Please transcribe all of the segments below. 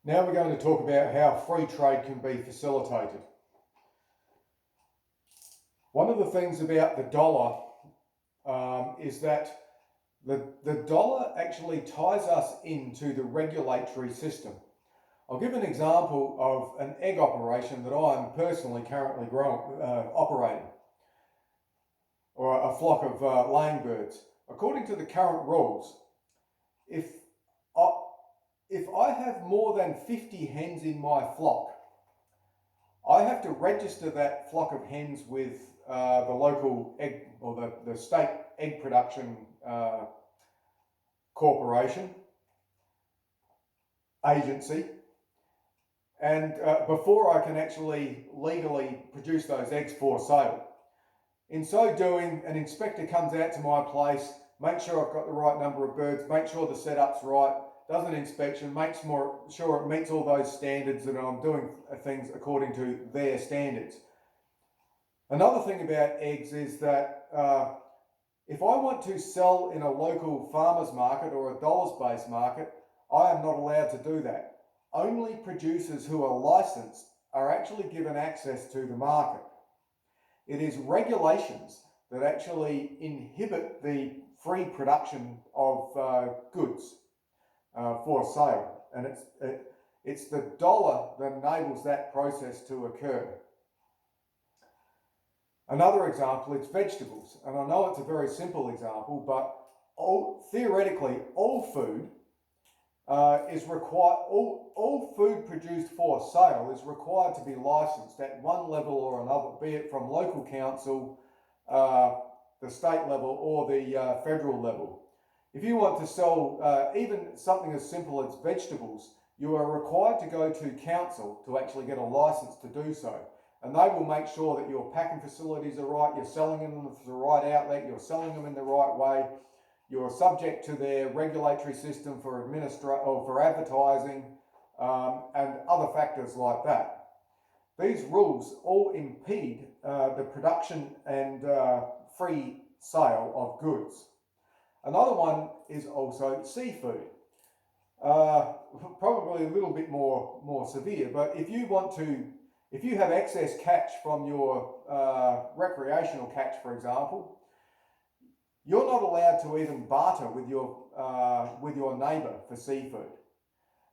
Now we're going to talk about how free trade can be facilitated. One of the things about the dollar is that the dollar actually ties us into the regulatory system. I'll give an example of an egg operation that I'm personally currently operating, or a flock of laying birds. According to the current rules, if I have more than 50 hens in my flock, I have to register that flock of hens with the local egg or the state egg production corporation, agency, and before I can actually legally produce those eggs for sale. In so doing, an inspector comes out to my place, makes sure I've got the right number of birds, makes sure the setup's right, does an inspection, makes sure it meets all those standards and I'm doing things according to their standards. Another thing about eggs is that if I want to sell in a local farmer's market or a dollars-based market, I am not allowed to do that. Only producers who are licensed are actually given access to the market. It is regulations that actually inhibit the free production of goods for sale, and it's the dollar that enables that process to occur. Another example, it's vegetables, and I know it's a very simple example, but theoretically all food is required. All food produced for sale is required to be licensed at one level or another, be it from local council, the state level, or the federal level. If you want to sell even something as simple as vegetables, you are required to go to council to actually get a license to do so. And they will make sure that your packing facilities are right, you're selling them with the right outlet, you're selling them in the right way, you're subject to their regulatory system for advertising, and other factors like that. These rules all impede the production and free sale of goods. Another one is also seafood. Probably a little bit more severe, but if you have excess catch from your recreational catch, for example, you're not allowed to even barter with your neighbour for seafood.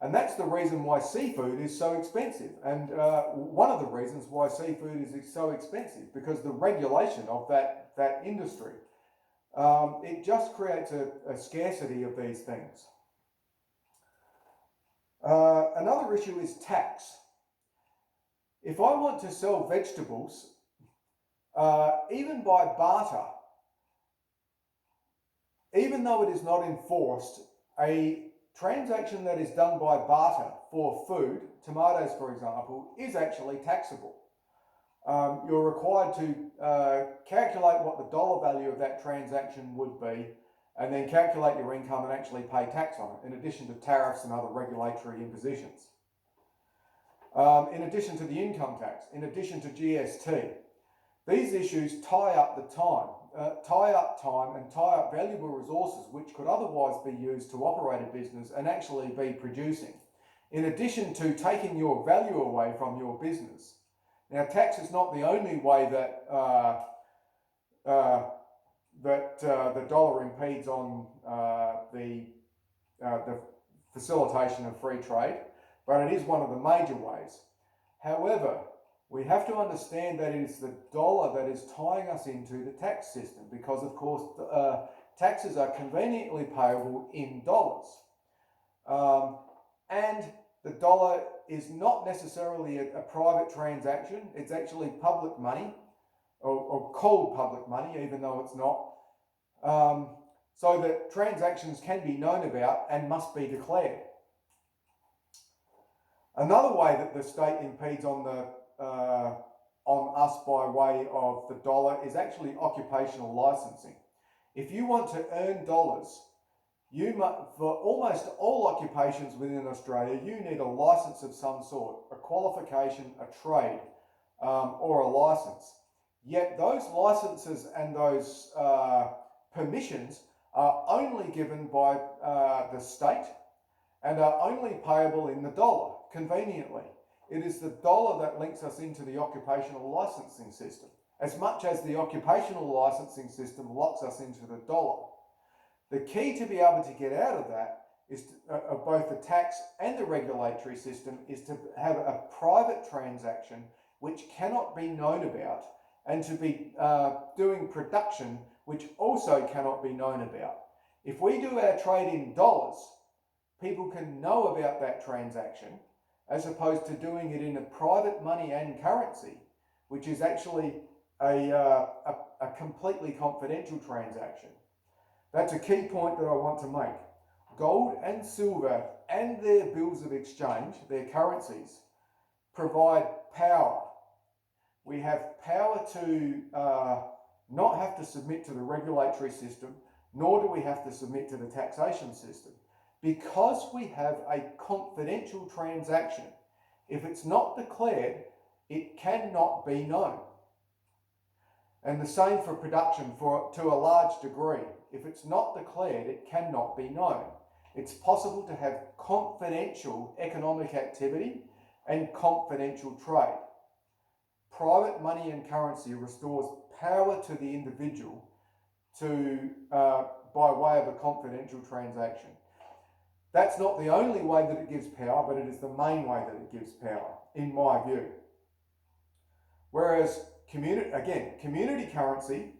And that's the reason why seafood is so expensive. And one of the reasons why seafood is so expensive, because the regulation of that industry, it just creates a scarcity of these things. Another issue is tax. If I want to sell vegetables, even by barter, even though it is not enforced, a transaction that is done by barter for food, tomatoes for example, is actually taxable. You're required to calculate what the dollar value of that transaction would be, and then calculate your income and actually pay tax on it, in addition to tariffs and other regulatory impositions. In addition to the income tax, in addition to GST. These issues tie up time and tie up valuable resources which could otherwise be used to operate a business and actually be producing, in addition to taking your value away from your business. Now, tax is not the only way that the dollar impedes on the facilitation of free trade, but it is one of the major ways. However, we have to understand that it is the dollar that is tying us into the tax system, because of course taxes are conveniently payable in dollars. And the dollar is not necessarily a private transaction, it's actually public money, or called public money, even though it's not. So that transactions can be known about and must be declared. Another way that the state impedes on us by way of the dollar is actually occupational licensing. If you want to earn dollars, for almost all occupations within Australia, you need a license of some sort, a qualification, a trade, or a license. Yet those licenses and those permissions are only given by the state and are only payable in the dollar, conveniently. It is the dollar that links us into the occupational licensing system, as much as the occupational licensing system locks us into the dollar. The key to be able to get out of that is of both the tax and the regulatory system is to have a private transaction which cannot be known about, and to be doing production which also cannot be known about. If we do our trade in dollars, people can know about that transaction, as opposed to doing it in a private money and currency, which is actually a completely confidential transaction. That's a key point that I want to make. Gold and silver and their bills of exchange, their currencies, provide power. We have power to not have to submit to the regulatory system, nor do we have to submit to the taxation system. Because we have a confidential transaction, if it's not declared, it cannot be known. And the same for production to a large degree. If it's not declared, it cannot be known. It's possible to have confidential economic activity and confidential trade. Private money and currency restores power to the individual by way of a confidential transaction. That's not the only way that it gives power, but it is the main way that it gives power, in my view. Whereas community currency,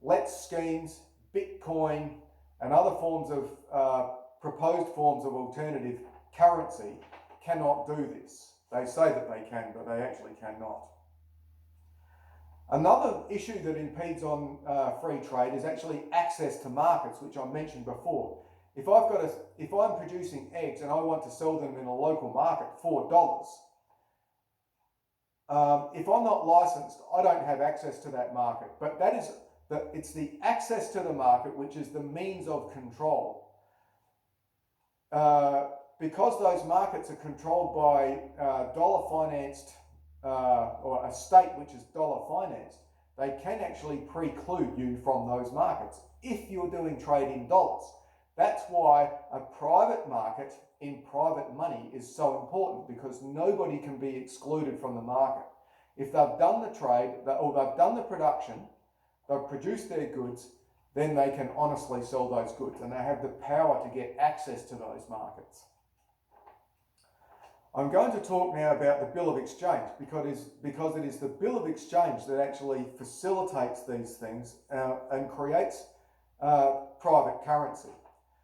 LETS schemes, Bitcoin, and other forms of proposed forms of alternative currency cannot do this. They say that they can, but they actually cannot. Another issue that impedes on free trade is actually access to markets, which I mentioned before. If I'm producing eggs and I want to sell them in a local market for $4, if I'm not licensed, I don't have access to that market. But it's the access to the market which is the means of control. Because those markets are controlled by dollar financed or a state which is dollar financed, they can actually preclude you from those markets if you're doing trade in dollars. That's why a private market in private money is so important, because nobody can be excluded from the market. If they've done the trade or they've done the production, they've produced their goods, then they can honestly sell those goods, and they have the power to get access to those markets. I'm going to talk now about the bill of exchange because it is the bill of exchange that actually facilitates these things and creates private currency.